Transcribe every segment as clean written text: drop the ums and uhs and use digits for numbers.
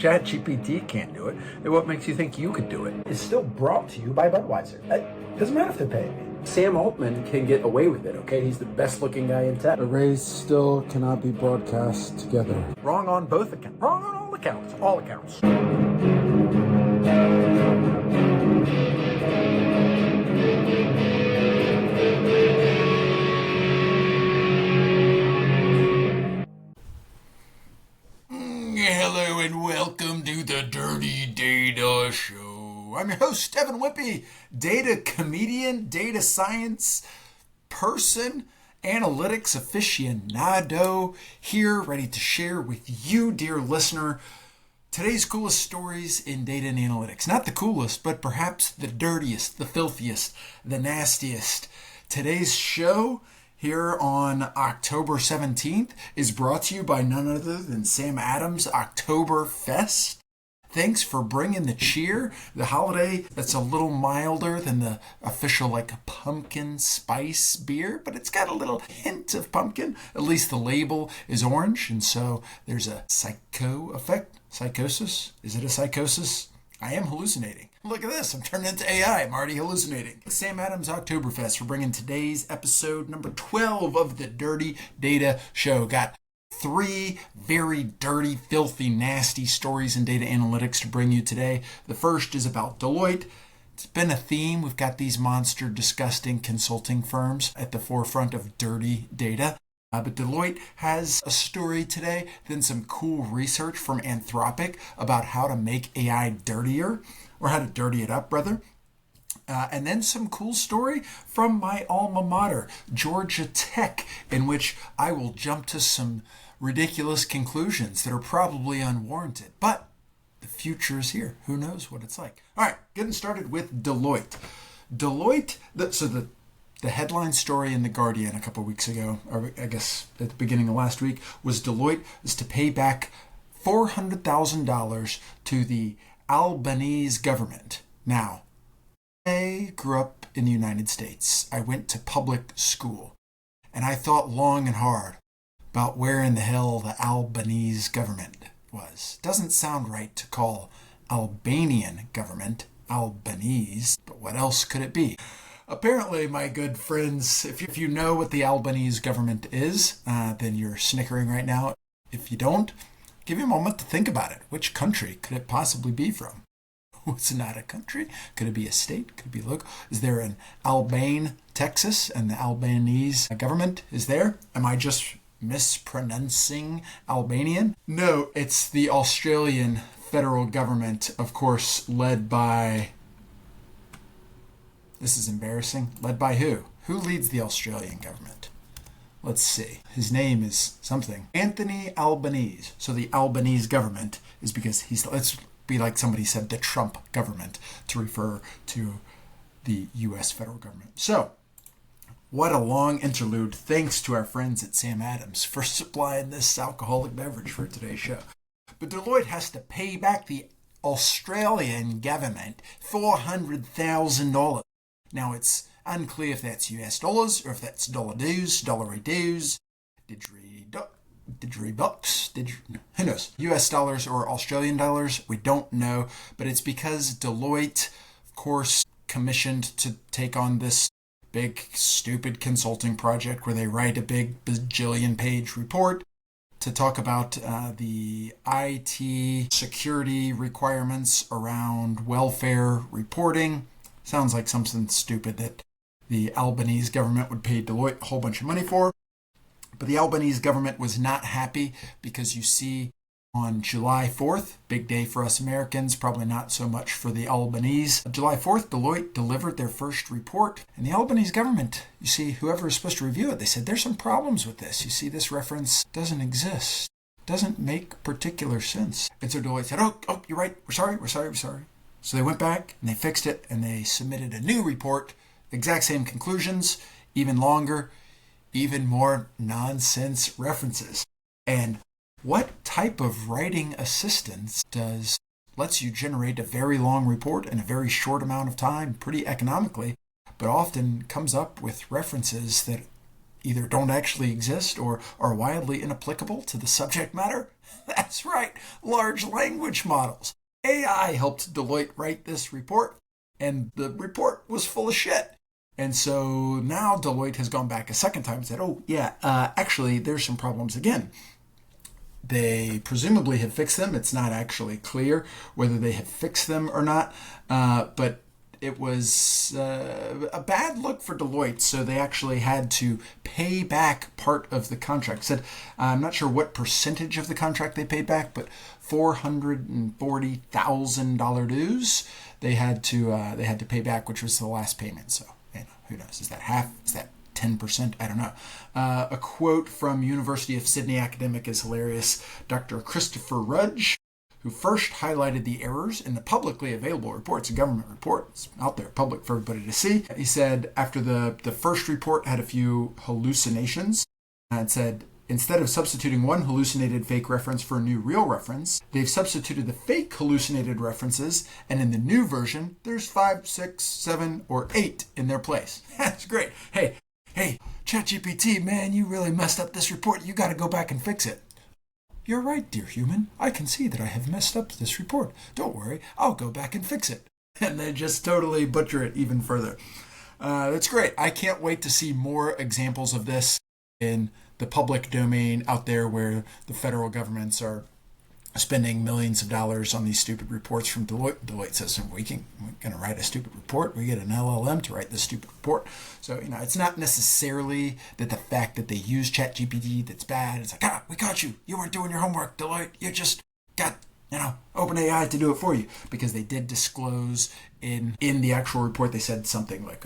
ChatGPT can't do it, then what makes you think you could do it? Is still brought to you by Budweiser. Doesn't matter if they're paying me. Sam Altman can get away with it, okay? He's the best looking guy in tech. Arrays still cannot be broadcast together. Wrong on both accounts. Wrong on all accounts. All accounts. Hello and welcome to the Dirty Data Show. I'm your host, Evan Whippy, data comedian, data science person, analytics aficionado, here ready to share with you, dear listener, today's coolest stories in data and analytics. Not the coolest, but perhaps the dirtiest, the filthiest, the nastiest. Today's show here on October 17th is brought to you by none other than Sam Adams Octoberfest. Thanks for bringing the cheer, the holiday that's a little milder than the official pumpkin spice beer, but it's got a little hint of pumpkin. At least the label is orange, and so there's a psycho effect. Psychosis? Is it a psychosis? I am hallucinating. Look at this, I'm turning into AI. I'm already hallucinating. Sam Adams Octoberfest for bringing today's episode number 12 of the Dirty Data Show. Got 3 very dirty, filthy, nasty stories in data analytics to bring you today. The first is about Deloitte. It's been a theme. We've got these monster, disgusting consulting firms at the forefront of dirty data. But Deloitte has a story today, then some cool research from Anthropic about how to make AI dirtier, or how to dirty it up, rather. And then some cool story from my alma mater, Georgia Tech, in which I will jump to some ridiculous conclusions that are probably unwarranted. But the future is here. Who knows what it's like? All right, getting started with Deloitte. Deloitte, the headline story in The Guardian a couple of weeks ago, or I guess at the beginning of last week, was Deloitte is to pay back $400,000 to the Albanese government. Now, I grew up in the United States. I went to public school, and I thought long and hard about where in the hell the Albanese government was. Doesn't sound right to call Albanian government Albanese, but what else could it be? Apparently, my good friends, if you know what the Albanese government is, then you're snickering right now. If you don't, give you a moment to think about it. Which country could it possibly be from? It's not a country. Could it be a state? Could it be local? Is there an Albane, Texas, and the Albanese government is there? Am I just mispronouncing Albanian? No, it's the Australian federal government, of course, led by... This is embarrassing. Led by who? Who leads the Australian government? Let's see. His name is something. Anthony Albanese. So the Albanese government is because let's be like somebody said, the Trump government, to refer to the U.S. federal government. So, what a long interlude. Thanks to our friends at Sam Adams for supplying this alcoholic beverage for today's show. But Deloitte has to pay back the Australian government $400,000. Now, it's unclear if that's US dollars or if that's dollary dues, who knows? US dollars or Australian dollars, we don't know. But it's because Deloitte, of course, commissioned to take on this big, stupid consulting project where they write a big bajillion-page report to talk about the IT security requirements around welfare reporting. Sounds like something stupid that the Albanese government would pay Deloitte a whole bunch of money for. But the Albanese government was not happy because you see on July 4th, big day for us Americans, probably not so much for the Albanese. July 4th, Deloitte delivered their first report. And the Albanese government, you see, whoever is supposed to review it, they said, there's some problems with this. You see, this reference doesn't exist. Doesn't make particular sense. And so Deloitte said, oh, you're right. We're sorry. So they went back and they fixed it and they submitted a new report, exact same conclusions, even longer, even more nonsense references. And what type of writing assistance lets you generate a very long report in a very short amount of time, pretty economically, but often comes up with references that either don't actually exist or are wildly inapplicable to the subject matter? That's right, large language models. AI helped Deloitte write this report, and the report was full of shit. And so now Deloitte has gone back a second time and said, oh, yeah, actually, there's some problems again. They presumably have fixed them. It's not actually clear whether they have fixed them or not, but it was a bad look for Deloitte, so they actually had to pay back part of the contract. Said, I'm not sure what percentage of the contract they paid back, but $440,000 dues they had to pay back, which was the last payment. So, who knows? Is that half? Is that 10%? I don't know. A quote from University of Sydney academic is hilarious. Dr. Christopher Rudge, who first highlighted the errors in the publicly available reports, a government report, it's out there, public for everybody to see. He said after the first report had a few hallucinations, it said, instead of substituting one hallucinated fake reference for a new real reference, they've substituted the fake hallucinated references, and in the new version, there's 5, 6, 7, or 8 in their place. That's great. Hey, ChatGPT, man, you really messed up this report. You got to go back and fix it. You're right, dear human. I can see that I have messed up this report. Don't worry, I'll go back and fix it. And they just totally butcher it even further. That's great. I can't wait to see more examples of this in the public domain out there where the federal governments are spending millions of dollars on these stupid reports from Deloitte. Deloitte says, we're going to write a stupid report. We get an LLM to write this stupid report. So, it's not necessarily that the fact that they use ChatGPT that's bad. It's like, we caught you. You weren't doing your homework, Deloitte. You just got, OpenAI to do it for you. Because they did disclose in the actual report, they said something like,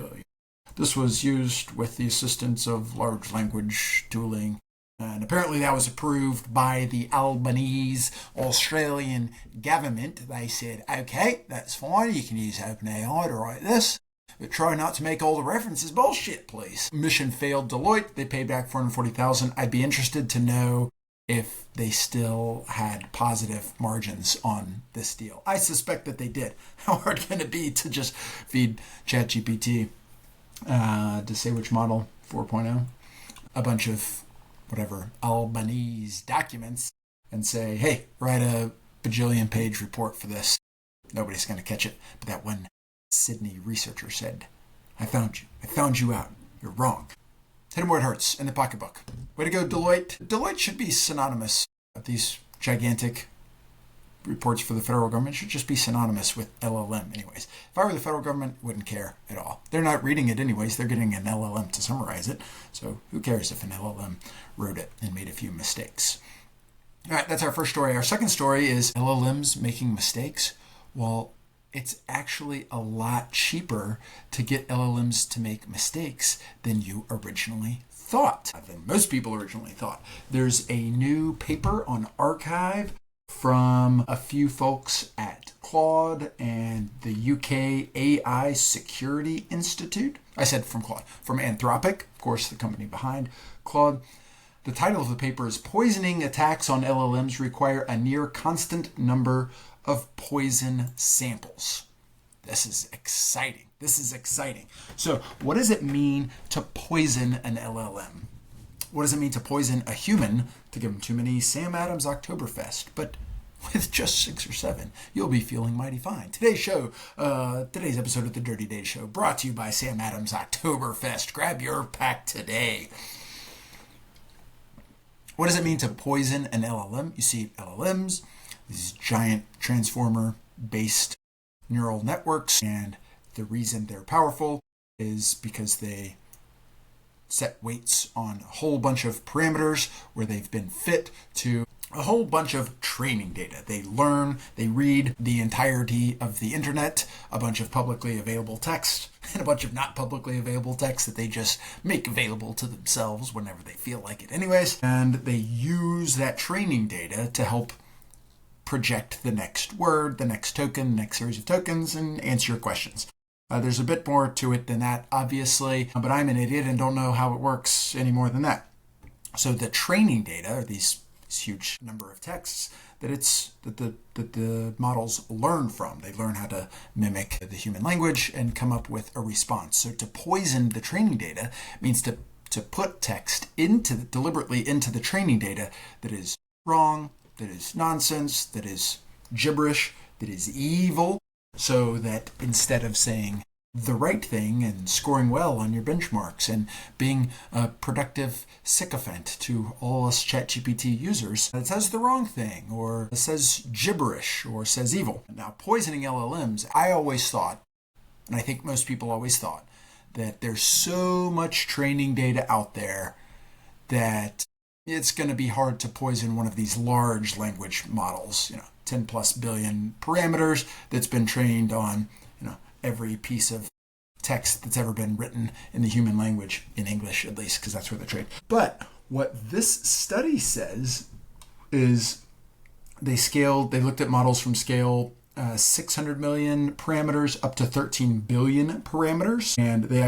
this was used with the assistance of large language tooling. And apparently that was approved by the Albanese Australian government. They said, okay, that's fine. You can use OpenAI to write this, but try not to make all the references bullshit, please. Mission failed Deloitte. They paid back $440,000. I'd be interested to know if they still had positive margins on this deal. I suspect that they did. How hard can it be to just feed ChatGPT to say which model, 4.0, a bunch of whatever Albanese documents and say, hey, write a bajillion page report for this. Nobody's going to catch it. But that one Sydney researcher said, I found you. I found you out. You're wrong. Hit him where it hurts, in the pocketbook. Way to go, Deloitte. Deloitte should be synonymous. These gigantic reports for the federal government should just be synonymous with LLM anyways. If I were the federal government, wouldn't care at all. They're not reading it anyways. They're getting an LLM to summarize it. So who cares if an LLM wrote it and made a few mistakes? All right, that's our first story. Our second story is LLMs making mistakes. Well, it's actually a lot cheaper to get LLMs to make mistakes than you originally thought, than most people originally thought. There's a new paper on Archive from a few folks at Claude and the UK AI Security Institute. I said from Claude, from Anthropic, of course, the company behind Claude. The title of the paper is Poisoning Attacks on LLMs Require a Near Constant Number of Poison Samples. This is exciting. So what does it mean to poison an LLM? What does it mean to poison a human to give them too many Sam Adams Octoberfest? But with just 6 or 7, you'll be feeling mighty fine. Today's episode of the Dirty Data Show brought to you by Sam Adams Octoberfest. Grab your pack today. What does it mean to poison an LLM? You see, LLMs, these giant transformer-based neural networks, and the reason they're powerful is because they set weights on a whole bunch of parameters where they've been fit to a whole bunch of training data. They learn, they read the entirety of the internet, a bunch of publicly available text, and a bunch of not publicly available text that they just make available to themselves whenever they feel like it anyways. And they use that training data to help project the next word, the next token, the next series of tokens, and answer your questions. There's a bit more to it than that, obviously, but I'm an idiot and don't know how it works any more than that. So the training data, or these huge number of texts, that the models learn from. They learn how to mimic the human language and come up with a response. So to poison the training data means to to put text deliberately into the training data that is wrong, that is nonsense, that is gibberish, that is evil, so that instead of saying the right thing and scoring well on your benchmarks and being a productive sycophant to all us ChatGPT users, it says the wrong thing, or it says gibberish, or says evil. Now, poisoning LLMs, I always thought, and I think most people always thought, that there's so much training data out there that it's going to be hard to poison one of these large language models, 10 plus billion parameters that's been trained on, every piece of text that's ever been written in the human language, in English at least, because that's where they're trained. But what this study says is they looked at models from scale 600 million parameters up to 13 billion parameters. And they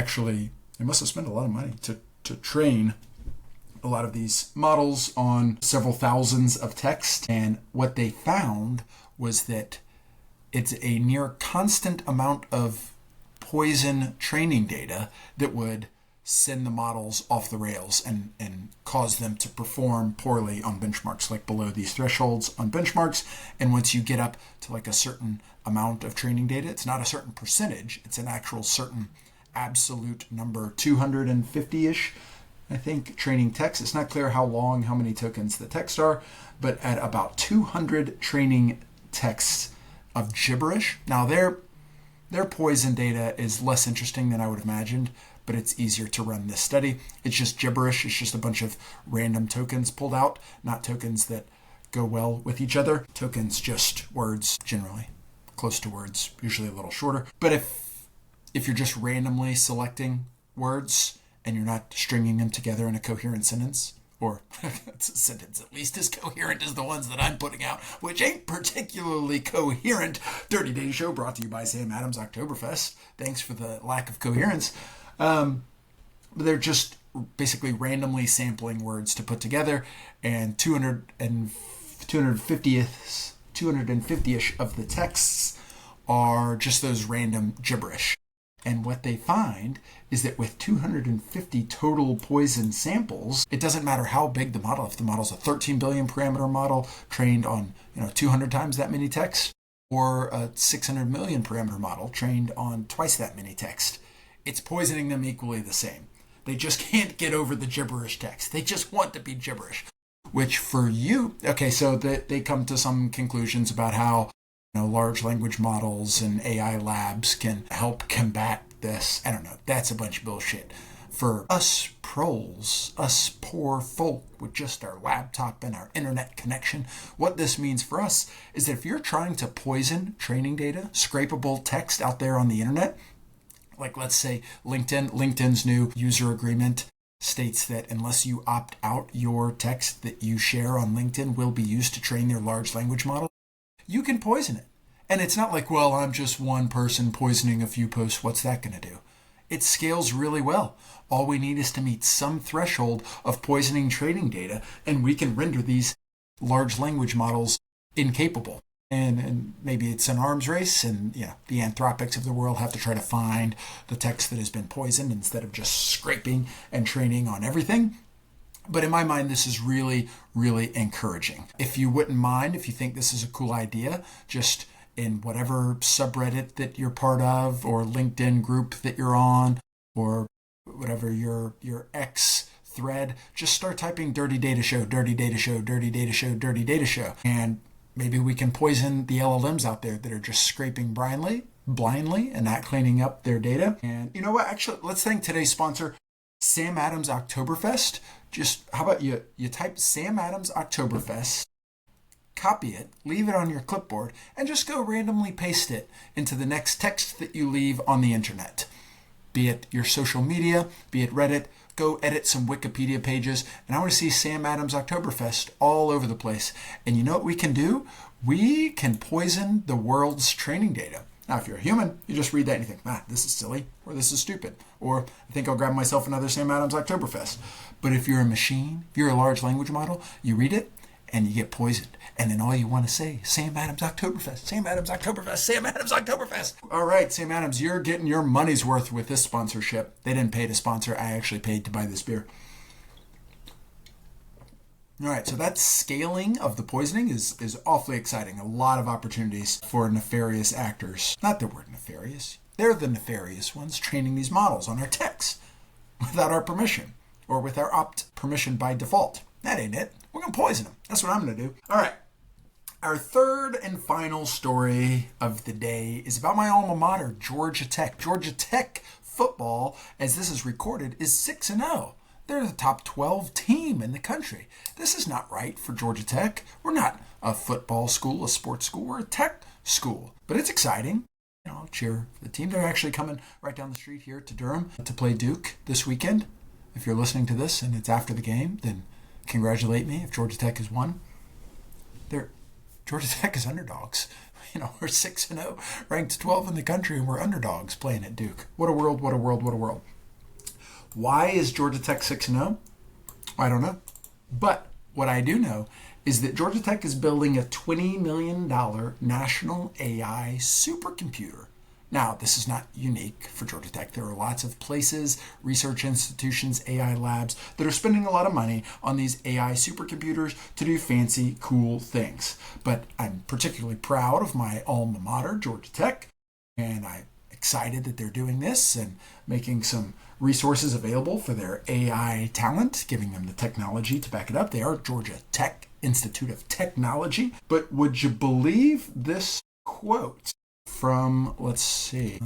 must have spent a lot of money to train a lot of these models on several thousands of text. And what they found was that it's a near constant amount of poison training data that would send the models off the rails and cause them to perform poorly on benchmarks, like below these thresholds on benchmarks. And once you get up to like a certain amount of training data, it's not a certain percentage, it's an actual certain absolute number, 250-ish, I think, training text. It's not clear how long, how many tokens the text are, but at about 200 training texts of gibberish. Now, their poison data is less interesting than I would have imagined, but it's easier to run this study. It's just gibberish. It's just a bunch of random tokens pulled out, not tokens that go well with each other. Tokens, just words, generally close to words, usually a little shorter. But if you're just randomly selecting words and you're not stringing them together in a coherent sentence, or it's a sentence at least as coherent as the ones that I'm putting out, which ain't particularly coherent. Dirty Data Show brought to you by Sam Adams Octoberfest. Thanks for the lack of coherence. But they're just basically randomly sampling words to put together, and 250-ish of the texts are just those random gibberish. And what they find is that with 250 total poison samples, it doesn't matter how big the model, if the model's a 13 billion parameter model trained on 200 times that many text, or a 600 million parameter model trained on twice that many text, it's poisoning them equally the same. They just can't get over the gibberish text. They just want to be gibberish. Which for you, okay, so they come to some conclusions about how large language models and AI labs can help combat this. I don't know. That's a bunch of bullshit. For us proles, us poor folk with just our laptop and our internet connection, what this means for us is that if you're trying to poison training data, scrapable text out there on the internet, like let's say LinkedIn's new user agreement states that unless you opt out, your text that you share on LinkedIn will be used to train their large language model. You can poison it. And it's not like, well, I'm just one person poisoning a few posts. What's that going to do? It scales really well. All we need is to meet some threshold of poisoning training data, and we can render these large language models incapable. And maybe it's an arms race, and the Anthropics of the world have to try to find the text that has been poisoned instead of just scraping and training on everything. But in my mind, this is really, really encouraging. If you wouldn't mind, if you think this is a cool idea, just in whatever subreddit that you're part of, or LinkedIn group that you're on, or whatever your X thread, just start typing Dirty Data Show, Dirty Data Show, Dirty Data Show, Dirty Data Show. And maybe we can poison the LLMs out there that are just scraping blindly and not cleaning up their data. And you know what? Actually, let's thank today's sponsor, Sam Adams Octoberfest. Just how about you type Sam Adams Octoberfest, copy it, leave it on your clipboard, and just go randomly paste it into the next text that you leave on the internet. Be it your social media, be it Reddit, go edit some Wikipedia pages, and I want to see Sam Adams Octoberfest all over the place. And you know what we can do? We can poison the world's training data. Now, if you're a human, you just read that and you think, this is silly, or this is stupid, or I think I'll grab myself another Sam Adams Octoberfest. But if you're a machine, if you're a large language model, you read it, and you get poisoned. And then all you want to say, Sam Adams Octoberfest, Sam Adams Octoberfest, Sam Adams Octoberfest. All right, Sam Adams, you're getting your money's worth with this sponsorship. They didn't pay to sponsor. I actually paid to buy this beer. All right, so that scaling of the poisoning is awfully exciting. A lot of opportunities for nefarious actors. Not that we're nefarious. They're the nefarious ones training these models on our techs without our permission or with our opt permission by default. That ain't it. We're going to poison them. That's what I'm going to do. All right. Our third and final story of the day is about my alma mater, Georgia Tech. Georgia Tech football, as this is recorded, is 6-0. They're the top 12 team in the country. This is not right for Georgia Tech. We're not a football school, a sports school. We're a tech school. But it's exciting. I'll cheer for the team. They're actually coming right down the street here to Durham to play Duke this weekend. If you're listening to this and it's after the game, then congratulate me if Georgia Tech has won. Georgia Tech is underdogs. We're 6-0, ranked 12 in the country, and we're underdogs playing at Duke. What a world, what a world, what a world. Why is Georgia Tech 6-0? I don't know. But what I do know is that Georgia Tech is building a $20 million national AI supercomputer. Now, this is not unique for Georgia Tech. There are lots of places, research institutions, AI labs that are spending a lot of money on these AI supercomputers to do fancy, cool things. But I'm particularly proud of my alma mater, Georgia Tech, and I'm excited that they're doing this and making some resources available for their AI talent, giving them the technology to back it up. They are Georgia Tech Institute of Technology. But would you believe this quote from, let's see,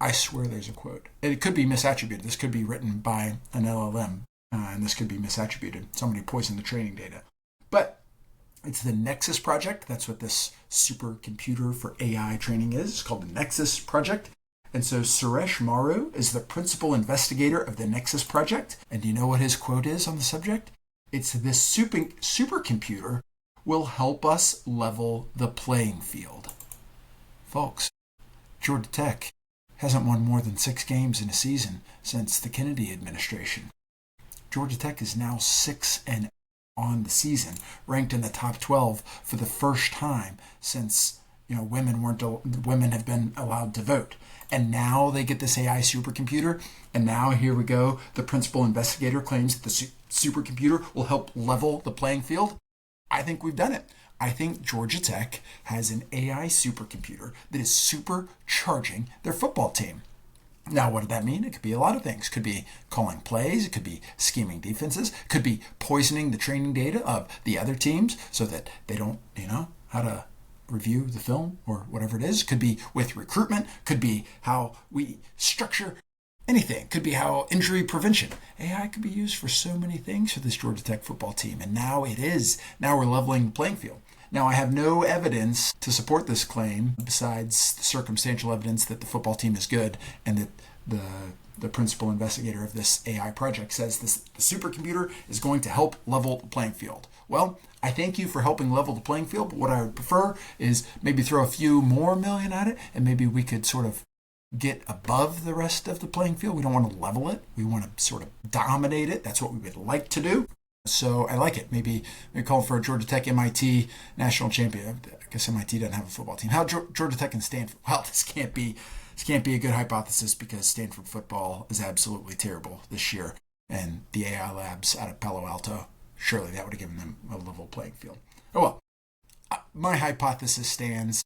I swear there's a quote. It could be misattributed. This could be written by an LLM, and this could be misattributed. Somebody poisoned the training data. But it's the Nexus Project. That's what this supercomputer for AI training is. It's called the Nexus Project. And so Suresh Maru is the principal investigator of the Nexus Project. And do you know what his quote is on the subject? It's this supercomputer will help us level the playing field. Folks, Georgia Tech hasn't won more than 6 games in a season since the Kennedy administration. Georgia Tech is now 6-0 on the season, ranked in the top 12 for the first time since women have been allowed to vote. And now they get this AI supercomputer, and now here we go. The principal investigator claims that the supercomputer will help level the playing field. I think we've done it. I think Georgia Tech has an AI supercomputer that is supercharging their football team. Now, what did that mean? It could be a lot of things. It could be calling plays. It could be scheming defenses. It could be poisoning the training data of the other teams so that they don't, how to review the film or whatever it is. It could be with recruitment. It could be how we structure anything. It could be how injury prevention. AI could be used for so many things for this Georgia Tech football team. And now it is. Now we're leveling the playing field. Now, I have no evidence to support this claim besides the circumstantial evidence that the football team is good and that the principal investigator of this AI project says the supercomputer is going to help level the playing field. Well, I thank you for helping level the playing field, but what I would prefer is maybe throw a few more million at it, and maybe we could sort of get above the rest of the playing field. We don't want to level it. We want to sort of dominate it. That's what we would like to do. So I like it. Maybe call for a Georgia Tech MIT national champion. I guess MIT doesn't have a football team. How Georgia Tech and Stanford? Well, this can't be a good hypothesis because Stanford football is absolutely terrible this year. And the AI labs out of Palo Alto, surely that would have given them a level playing field. Oh well, my hypothesis stands.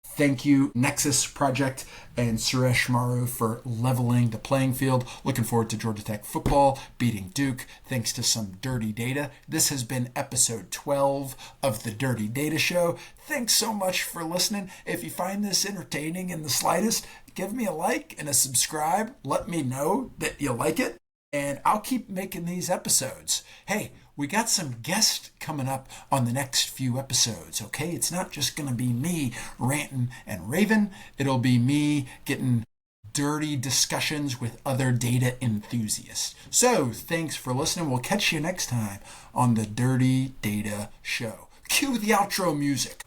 Thank you, Nexus Project and Suresh Maru, for leveling the playing field. Looking forward to Georgia Tech football beating Duke thanks to some dirty data. This has been episode 12 of the Dirty Data Show. Thanks so much for listening. If you find this entertaining in the slightest, give me a like and a subscribe. Let me know that you like it, and I'll keep making these episodes. Hey, we got some guests coming up on the next few episodes, okay? It's not just going to be me ranting and raving. It'll be me getting dirty discussions with other data enthusiasts. So, thanks for listening. We'll catch you next time on the Dirty Data Show. Cue the outro music.